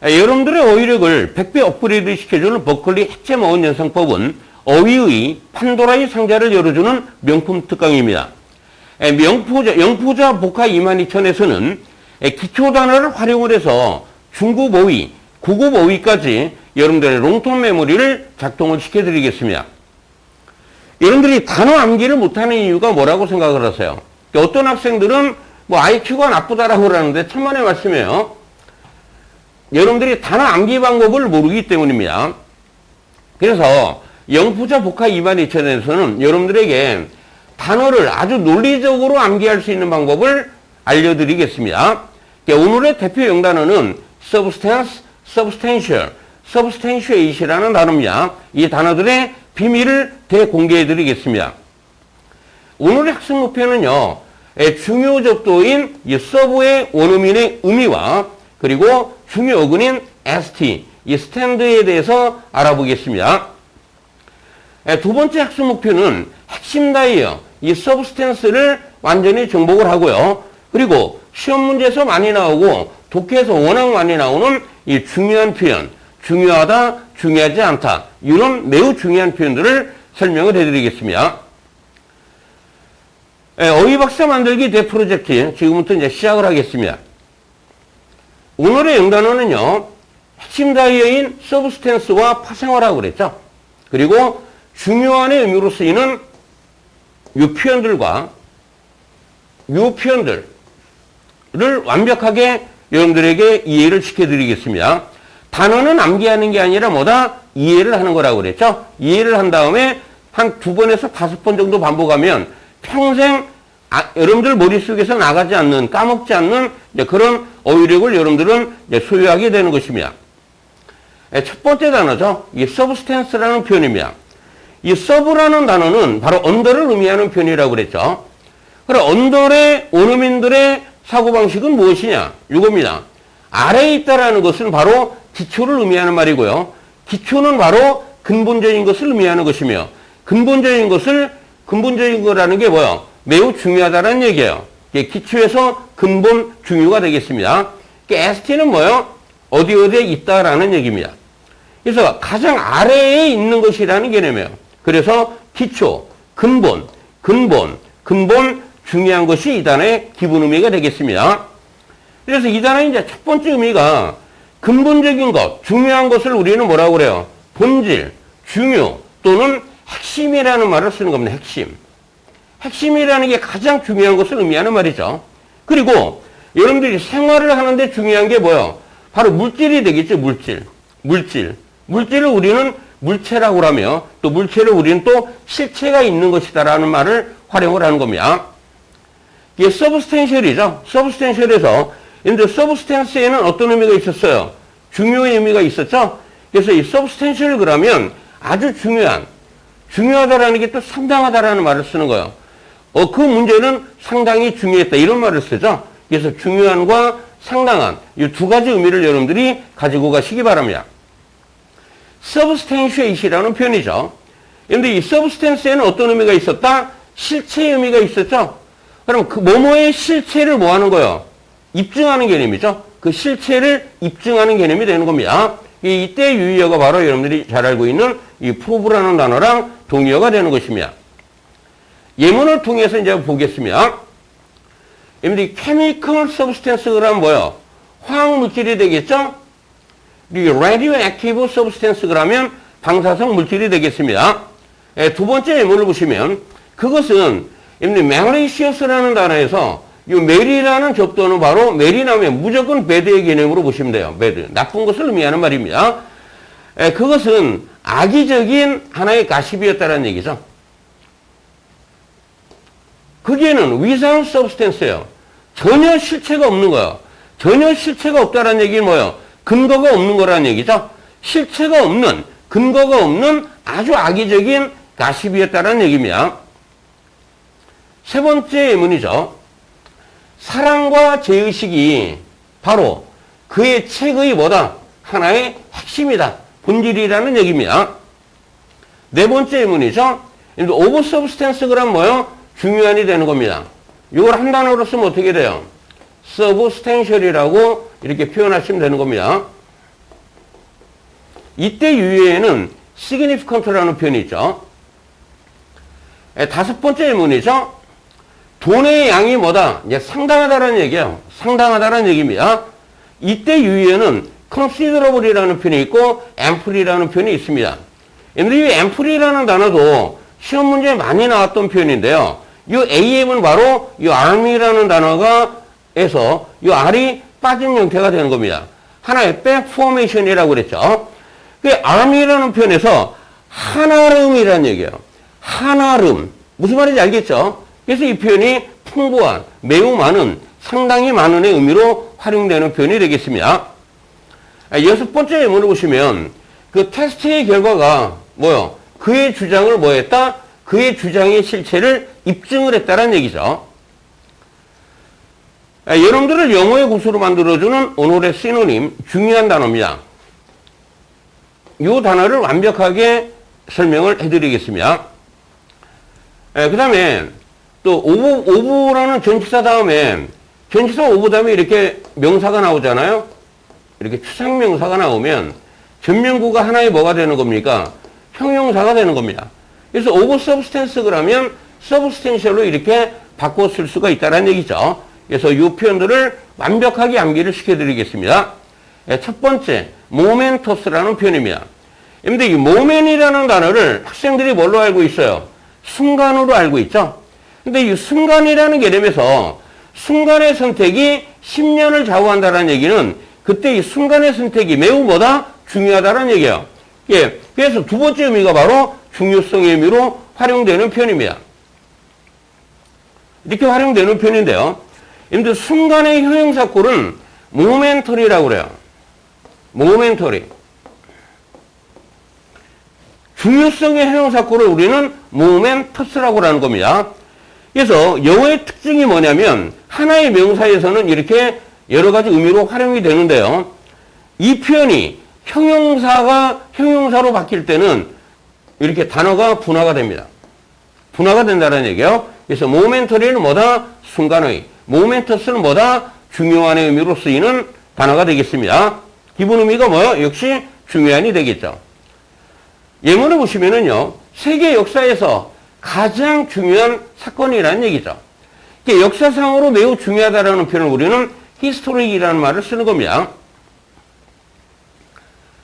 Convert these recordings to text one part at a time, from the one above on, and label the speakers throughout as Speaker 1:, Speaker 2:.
Speaker 1: 여러분들의 어휘력을 100배 업그레이드 시켜주는 버클리 핵심 어원 연상법은 어휘의 판도라의 상자를 열어주는 명품 특강입니다. 영포자 복화 22000에서는 기초 단어를 활용을 해서 중급 어휘, 고급 어휘까지 여러분들의 롱텀 메모리를 작동을 시켜드리겠습니다. 여러분들이 단어 암기를 못하는 이유가 뭐라고 생각을 하세요? 어떤 학생들은 뭐 IQ가 나쁘다라고 그러는데 천만의 말씀이에요. 여러분들이 단어 암기 방법을 모르기 때문입니다. 그래서 영포자 복화 22000에서는 여러분들에게 단어를 아주 논리적으로 암기할 수 있는 방법을 알려드리겠습니다. 오늘의 대표 영단어는 substance, substantial, substantiate이라는 단어입니다. 이 단어들의 비밀을 대공개해드리겠습니다. 오늘의 학습 목표는요, 중요 접두어인 이 서브의 원어민의 의미와 그리고 중요 어근인 st, 이 stand에 대해서 알아보겠습니다. 두 번째 학습 목표는 핵심 다이어, 이 substance를 완전히 정복을 하고요. 그리고 시험 문제에서 많이 나오고 독해에서 워낙 많이 나오는 이 중요한 표현, 중요하다, 중요하지 않다, 이런 매우 중요한 표현들을 설명을 해드리겠습니다. 어휘박사 만들기 대프로젝트 지금부터 이제 시작을 하겠습니다. 오늘의 영단어는요, 핵심 다이어인 서브스탠스와 파생어라고 그랬죠. 그리고 중요한의 의미로 쓰이는 이 표현들과 이 표현들을 완벽하게 여러분들에게 이해를 시켜드리겠습니다. 단어는 암기하는 게 아니라 뭐다? 이해를 하는 거라고 그랬죠. 이해를 한 다음에 한 2번에서 5번 정도 반복하면 평생 여러분들 머릿속에서 나가지 않는, 까먹지 않는 그런 어휘력을 여러분들은 소유하게 되는 것입니다. 첫 번째 단어죠. 이 substance라는 표현입니다. 이 sub라는 단어는 바로 언더를 의미하는 표현이라고 그랬죠. 그럼 언더의 원어민들의 사고방식은 무엇이냐? 이겁니다. 아래에 있다라는 것은 바로 기초를 의미하는 말이고요. 기초는 바로 근본적인 것을 의미하는 것이며, 근본적인 거라는 게 뭐예요? 매우 중요하다는 얘기예요. 기초에서 근본 중요가 되겠습니다. ST는 뭐예요? 어디에 있다라는 얘기입니다. 그래서 가장 아래에 있는 것이라는 개념이에요. 그래서 기초, 근본, 중요한 것이 이 단어의 기본 의미가 되겠습니다. 그래서 이 단어의 이제 첫 번째 의미가 근본적인 것, 중요한 것을 우리는 뭐라고 그래요? 본질, 중요 또는 핵심이라는 말을 쓰는 겁니다. 핵심. 핵심이라는 게 가장 중요한 것을 의미하는 말이죠. 그리고 여러분들이 생활을 하는데 중요한 게 뭐예요? 바로 물질이 되겠죠. 물질을 우리는 물체라고 하며 또 물체를 우리는 또 실체가 있는 것이다라는 말을 활용을 하는 겁니다. 이게 서브스텐셜이죠. 서브스텐셜에서 근데 서브스텐스에는 어떤 의미가 있었어요? 중요한 의미가 있었죠. 그래서 이 서브스텐셜 그러면 아주 중요하다라는 게 또 상당하다라는 말을 쓰는 거예요. 그 문제는 상당히 중요했다 이런 말을 쓰죠. 그래서 중요한과 상당한 이 두 가지 의미를 여러분들이 가지고 가시기 바랍니다. substantiate이라는 표현이죠. 그런데 이 substance에는 어떤 의미가 있었다? 실체의 의미가 있었죠. 그럼 그 뭐뭐의 실체를 뭐 하는 거예요? 입증하는 개념이죠. 그 실체를 입증하는 개념이 되는 겁니다. 이때 유의어가 바로 여러분들이 잘 알고 있는 이 prove라는 단어랑 동의어가 되는 것입니다. 예문을 통해서 이제 보겠습니다. 여러분들이 chemical substance가 그러면 뭐예요? 화학물질이 되겠죠? radioactive substance 그러면 방사성 물질이 되겠습니다. 두 번째 예문을 보시면 그것은 malicious라는 단어에서 이 메리라는 접두어는 바로 메리나면 무조건 bad의 개념으로 보시면 돼요. bad. 나쁜 것을 의미하는 말입니다. 그것은 악의적인 하나의 가십이었다는 얘기죠. 그게는 without substance예요. 전혀 실체가 없는 거예요. 전혀 실체가 없다는 얘기는 뭐예요? 근거가 없는 거라는 얘기죠. 실체가 없는, 근거가 없는 아주 악의적인 가십이었다는 얘기입니다. 세 번째 예문이죠. 사랑과 죄의식이 바로 그의 책의 뭐다? 하나의 핵심이다. 본질이라는 얘기입니다. 네 번째 예문이죠. 오브 서브스텐스 그럼 뭐요? 중요한이 되는 겁니다. 이걸 한 단어로 쓰면 어떻게 돼요? 서브스텐셜이라고 이렇게 표현하시면 되는 겁니다. 이때 유의에는 significant라는 표현이 있죠. 다섯 번째 예문이죠. 돈의 양이 뭐다? 이제 상당하다라는 얘기예요. 상당하다라는 얘기입니다. 이때 유의에는 considerable이라는 표현이 있고 ample이라는 표현이 있습니다. 근데 이 ample이라는 단어도 시험 문제에 많이 나왔던 표현인데요. 이 am은 바로 이 arm이라는 단어가에서 이 r이 빠진 형태가 되는 겁니다. 하나의 back formation이라고 그랬죠. 그 arm이라는 표현에서 한아름이라는 얘기예요. 한아름. 무슨 말인지 알겠죠? 그래서 이 표현이 풍부한, 매우 많은, 상당히 많은의 의미로 활용되는 표현이 되겠습니다. 여섯 번째 예문을 보시면 그 테스트의 결과가 뭐요? 그의 주장을 뭐 했다? 그의 주장의 실체를 입증을 했다는 얘기죠. 여러분들을 영어의 고수로 만들어주는 오늘의 시노님, 중요한 단어입니다. 이 단어를 완벽하게 설명을 해드리겠습니다. 그 다음에 또 오브라는 전치사 다음에 전치사 오브 다음에 이렇게 명사가 나오잖아요. 이렇게 추상명사가 나오면 전면구가 하나의 뭐가 되는 겁니까? 형용사가 되는 겁니다. 그래서 오브 서브스텐스 그러면 서브스텐셜로 이렇게 바꿔 쓸 수가 있다는 얘기죠. 그래서 이 표현들을 완벽하게 암기를 시켜드리겠습니다. 첫 번째, 모멘터스라는 표현입니다. 근데 이 모멘이라는 단어를 학생들이 뭘로 알고 있어요? 순간으로 알고 있죠. 근데 이 순간이라는 개념에서 순간의 선택이 10년을 좌우한다는 얘기는 그때 이 순간의 선택이 매우 뭐다? 중요하다는 얘기예요. 예. 그래서 두 번째 의미가 바로 중요성의 의미로 활용되는 표현입니다. 이렇게 활용되는 표현인데요. 근데 순간의 형용사꼴은 모멘터리라고 그래요. 모멘터리. 중요성의 형용사꼴을 우리는 모멘터스라고 하는 겁니다. 그래서 영어의 특징이 뭐냐면 하나의 명사에서는 이렇게 여러 가지 의미로 활용이 되는데요. 이 표현이 형용사로 바뀔 때는 이렇게 단어가 분화가 됩니다. 분화가 된다는 얘기예요. 그래서 모멘터리는 뭐다? 순간의. 모멘터스는 뭐다? 중요한의 의미로 쓰이는 단어가 되겠습니다. 기본 의미가 뭐요? 역시 중요한이 되겠죠. 예문을 보시면은요, 세계 역사에서 가장 중요한 사건이라는 얘기죠. 역사상으로 매우 중요하다라는 표현을 우리는 히스토릭이라는 말을 쓰는 겁니다.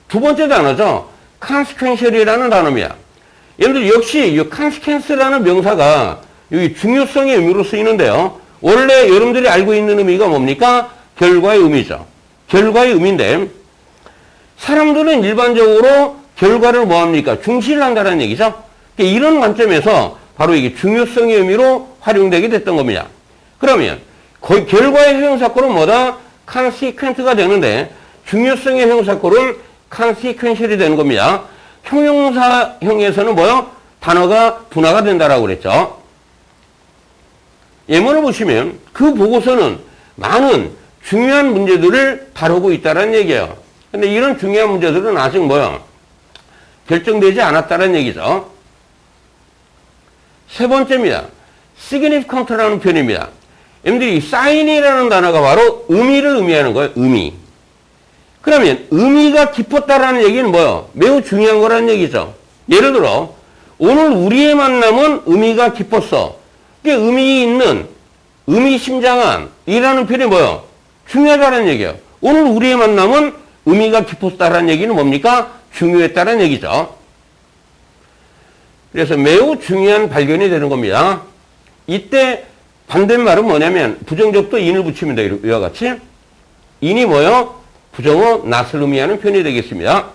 Speaker 1: 두 번째 단어죠. consequential이라는 단어입니다. 여러분들 역시 이 consequence라는 명사가 여기 중요성의 의미로 쓰이는데요. 원래 여러분들이 알고 있는 의미가 뭡니까? 결과의 의미죠. 결과의 의미인데 사람들은 일반적으로 결과를 뭐합니까? 중시를 한다는 얘기죠. 이런 관점에서 바로 이게 중요성의 의미로 활용되게 됐던 겁니다. 그러면 결과의 형용사꼴은 뭐다? consequent가 되는데 중요성의 형용사꼴은 consequential이 되는 겁니다. 형용사형에서는 뭐요? 단어가 분화가 된다라고 그랬죠. 예문을 보시면 그 보고서는 많은 중요한 문제들을 다루고 있다는 얘기예요. 근데 이런 중요한 문제들은 아직 뭐요? 결정되지 않았다는 얘기죠. 세 번째입니다. significant라는 표현입니다. 여러분들이 이 sign이라는 단어가 바로 의미를 의미하는 거예요. 의미. 그러면 의미가 깊었다라는 얘기는 뭐예요? 매우 중요한 거라는 얘기죠. 예를 들어 오늘 우리의 만남은 의미가 깊었어. 그게 의미 있는, 의미심장한 이라는 표현이 뭐예요? 중요하다는 얘기예요. 오늘 우리의 만남은 의미가 깊었다라는 얘기는 뭡니까? 중요했다는 얘기죠. 그래서 매우 중요한 발견이 되는 겁니다. 이때 반대말은 뭐냐면 부정적도 in을 붙이면 돼요. 이와 같이. in이 뭐요? 부정어 not을 의미하는 표현이 되겠습니다.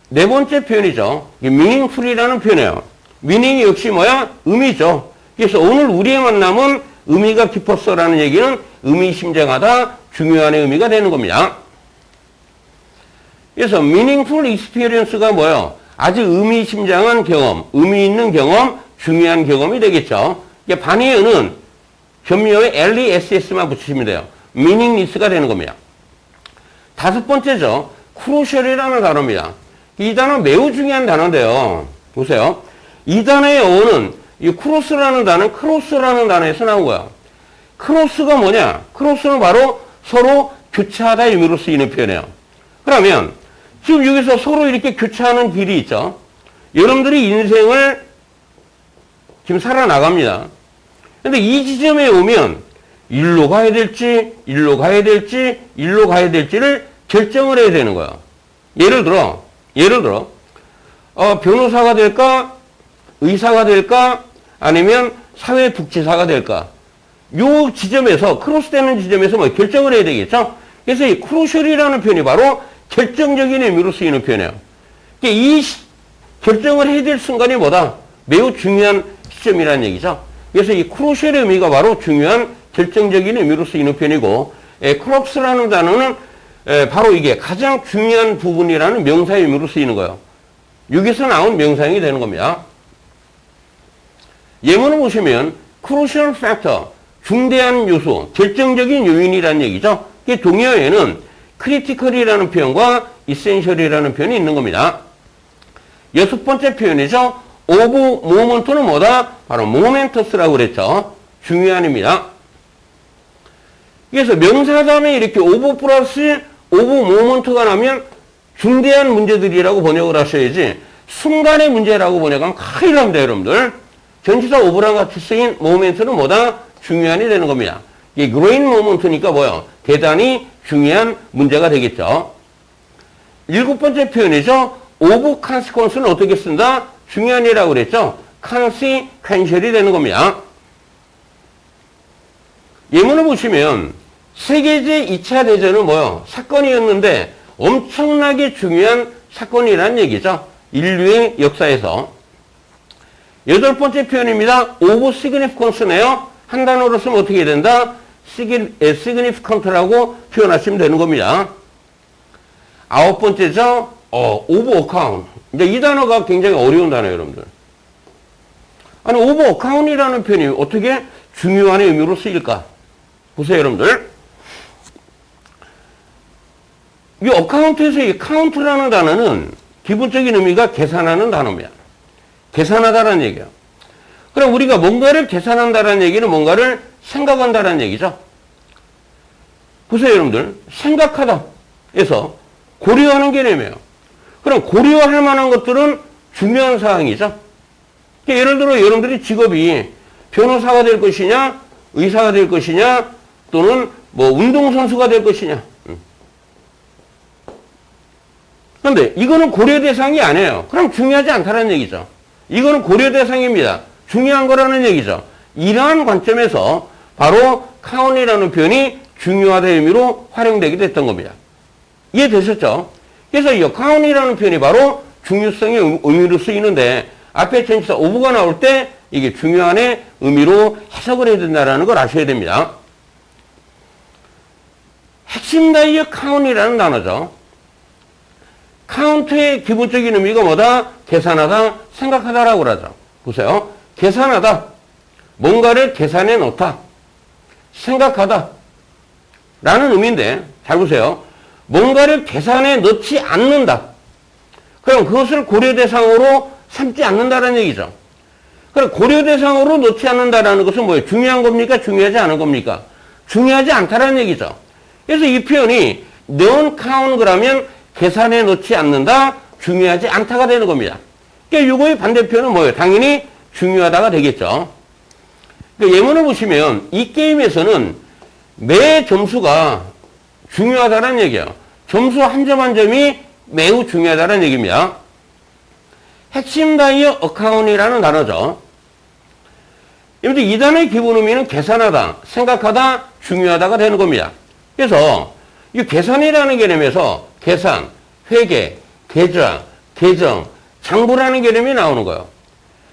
Speaker 1: 네 번째 표현이죠. meaningful이라는 표현이에요. meaning이 역시 뭐야? 의미죠. 그래서 오늘 우리의 만남은 의미가 깊었어라는 얘기는 의미심장하다, 중요한 의미가 되는 겁니다. 그래서 meaningful experience가 뭐예요? 아주 의미심장한 경험, 의미 있는 경험, 중요한 경험이 되겠죠. 반의어는 전미어에 LESS만 붙이시면 돼요. meaningless가 되는 겁니다. 다섯 번째죠. crucial이라는 단어입니다. 이 단어 매우 중요한 단어인데요. 보세요. 이 단어의 어원은 이 크로스라는 단어는 크로스라는 단어에서 나온 거야. 크로스가 뭐냐? 크로스는 바로 서로 교차하다 의미로 쓰이는 표현이에요. 그러면 지금 여기서 서로 이렇게 교차하는 길이 있죠. 여러분들이 인생을 지금 살아나갑니다. 근데 이 지점에 오면 일로 가야 될지, 일로 가야 될지, 일로 가야 될지를 결정을 해야 되는 거야. 예를 들어, 변호사가 될까, 의사가 될까, 아니면 사회복지사가 될까. 요 지점에서, 크로스되는 지점에서 뭐 결정을 해야 되겠죠? 그래서 이 크루셜이라는 표현이 바로 결정적인 의미로 쓰이는 표현이에요. 이 결정을 해야 될 순간이 뭐다? 매우 중요한 시점이라는 얘기죠. 그래서 이 크루셜의 의미가 바로 중요한 결정적인 의미로 쓰이는 표현이고, 크럭스라는 단어는 바로 이게 가장 중요한 부분이라는 명사의 의미로 쓰이는 거예요. 여기서 나온 명사형이 되는 겁니다. 예문을 보시면 crucial factor, 중대한 요소, 결정적인 요인이라는 얘기죠. 동의어에는 critical이라는 표현과 essential이라는 표현이 있는 겁니다. 여섯 번째 표현이죠. of moment는 뭐다? 바로 momentous라고 그랬죠. 중요한입니다. 그래서 명사 다음에 이렇게 of 플러스 of moment가 나면 중대한 문제들이라고 번역을 하셔야지 순간의 문제라고 번역하면 큰일 납니다, 여러분들. 전치사 of랑 같이 쓰인 moment는 뭐다? 중요한이 되는 겁니다. 이게 great moment니까 뭐요? 대단히 중요한 문제가 되겠죠. 일곱 번째 표현이죠. of consequence는 어떻게 쓴다? 중요한이라고 그랬죠. consequential이 되는 겁니다. 예문을 보시면 세계제 2차 대전은 뭐요? 사건이었는데 엄청나게 중요한 사건이라는 얘기죠. 인류의 역사에서. 여덟 번째 표현입니다. of significance네요. 한 단어로 쓰면 어떻게 된다? significant라고 표현하시면 되는 겁니다. 아홉 번째죠. of account. 이제 이 단어가 굉장히 어려운 단어예요, 여러분들. 아니, of account이라는 표현이 어떻게 중요한 의미로 쓰일까? 보세요, 여러분들. 이 어카운트에서 이 카운트라는 단어는 기본적인 의미가 계산하는 단어입니다. 계산하다라는 얘기예요. 그럼 우리가 뭔가를 계산한다라는 얘기는 뭔가를 생각한다라는 얘기죠. 보세요, 여러분들. 생각하다에서 고려하는 개념이에요. 그럼 고려할 만한 것들은 중요한 사항이죠. 예를 들어 여러분들이 직업이 변호사가 될 것이냐, 의사가 될 것이냐, 또는 뭐 운동선수가 될 것이냐. 그런데 이거는 고려 대상이 아니에요. 그럼 중요하지 않다는 얘기죠. 이거는 고려 대상입니다. 중요한 거라는 얘기죠. 이러한 관점에서 바로 count이라는 표현이 중요하다는 의미로 활용되게 됐던 겁니다. 이해되셨죠? 그래서 이 count이라는 표현이 바로 중요성의 의미로 쓰이는데 앞에 전치사 of가 나올 때 이게 중요한의 의미로 해석을 해야 된다는 걸 아셔야 됩니다. 핵심 단위의 count이라는 단어죠. 카운트의 기본적인 의미가 뭐다? 계산하다, 생각하다라고 그러죠. 보세요. 계산하다. 뭔가를 계산해 놓다. 생각하다. 라는 의미인데, 잘 보세요. 뭔가를 계산해 넣지 않는다. 그럼 그것을 고려 대상으로 삼지 않는다는 얘기죠. 그럼 고려 대상으로 넣지 않는다라는 것은 뭐예요? 중요한 겁니까? 중요하지 않은 겁니까? 중요하지 않다라는 얘기죠. 그래서 이 표현이 non-count 그러면 계산해 놓지 않는다, 중요하지 않다가 되는 겁니다. 그러니까 이거의 반대표는 뭐예요? 당연히 중요하다가 되겠죠. 그러니까 예문을 보시면 이 게임에서는 매 점수가 중요하다는 얘기예요. 점수 한 점 한 점이 매우 중요하다는 얘기입니다. 핵심 단위의 account이라는 단어죠. 여러분들 이 단어의 기본 의미는 계산하다, 생각하다, 중요하다가 되는 겁니다. 그래서 이 계산이라는 개념에서 계산, 회계, 계좌, 계정, 장부라는 개념이 나오는 거예요.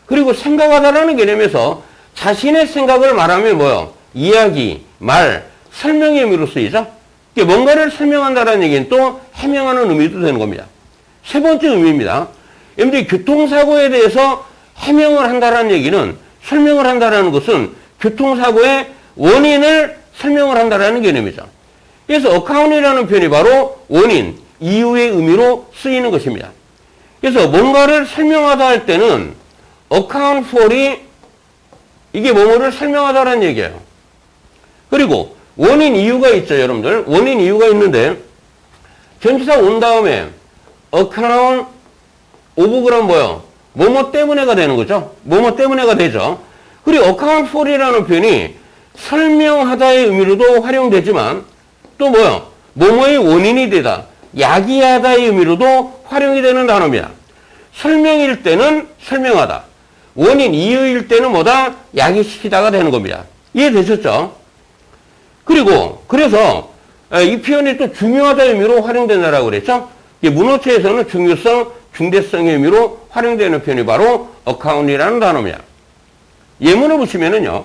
Speaker 1: 그리고 생각하다라는 개념에서 자신의 생각을 말하면 뭐예요? 이야기, 말, 설명의 의미로 쓰이죠? 뭔가를 설명한다는 얘기는 또 해명하는 의미도 되는 겁니다. 세 번째 의미입니다. 여러분들이 교통사고에 대해서 해명을 한다는 얘기는, 설명을 한다는 것은 교통사고의 원인을 설명을 한다는 개념이죠. 그래서 account이라는 표현이 바로 원인, 이유의 의미로 쓰이는 것입니다. 그래서 뭔가를 설명하다 할 때는 account for이 이게 뭐뭐를 설명하다라는 얘기예요. 그리고 원인 이유가 있죠, 여러분들. 원인 이유가 있는데 전치사 온 다음에 account of 그럼 뭐요? 뭐뭐 때문에가 되는 거죠. 뭐뭐 때문에가 되죠. 그리고 account for이라는 표현이 설명하다의 의미로도 활용되지만 또 뭐요? 뭐뭐의 원인이 되다, 야기하다의 의미로도 활용이 되는 단어입니다. 설명일 때는 설명하다, 원인, 이유일 때는 뭐다? 야기시키다가 되는 겁니다. 이해되셨죠? 그리고 그래서 이 표현이 또 중요하다의 의미로 활용된다라고 그랬죠? 문어체에서는 중요성, 중대성의 의미로 활용되는 표현이 바로 account이라는 단어입니다. 예문을 보시면은요,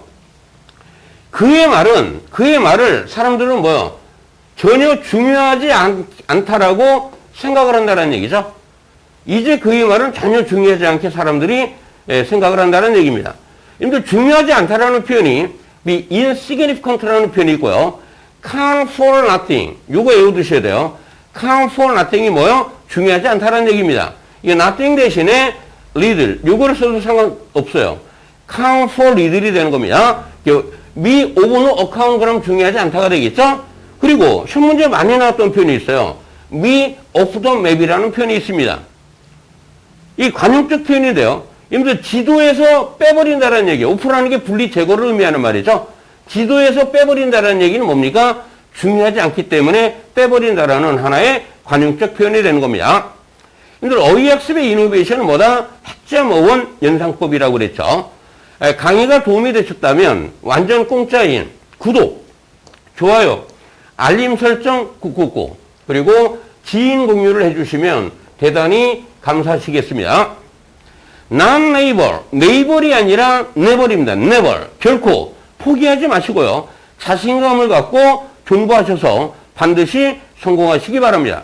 Speaker 1: 그의 말을 사람들은 뭐요? 전혀 중요하지 않다라고 생각을 한다는 얘기죠. 이제 그의 말은 전혀 중요하지 않게 사람들이 생각을 한다는 얘기입니다. 여러분들 중요하지 않다라는 표현이 be insignificant라는 표현이 있고요. count for nothing. 요거 외워두셔야 돼요. count for nothing이 뭐요? 중요하지 않다라는 얘기입니다. 이 nothing 대신에 little. 요거를 써도 상관없어요. count for little이 되는 겁니다. be of no account 그럼 중요하지 않다가 되겠죠? 그리고 시험 문제에 많이 나왔던 표현이 있어요. be off the map이라는 표현이 있습니다. 이 관용적 표현인데요. 여러분들 지도에서 빼버린다는 얘기예요. off라는 게 분리 제거를 의미하는 말이죠. 지도에서 빼버린다는 얘기는 뭡니까? 중요하지 않기 때문에 빼버린다라는 하나의 관용적 표현이 되는 겁니다. 여러분들 어휘학습의 이노베이션은 뭐다? 학점 어원 연상법이라고 그랬죠. 강의가 도움이 되셨다면 완전 공짜인 구독, 좋아요, 알림 설정 꾹꾹꾹 그리고 지인 공유를 해주시면 대단히 감사하시겠습니다. non-neighbor, neighbor이 아니라 never입니다. never, 결코 포기하지 마시고요. 자신감을 갖고 존버하셔서 반드시 성공하시기 바랍니다.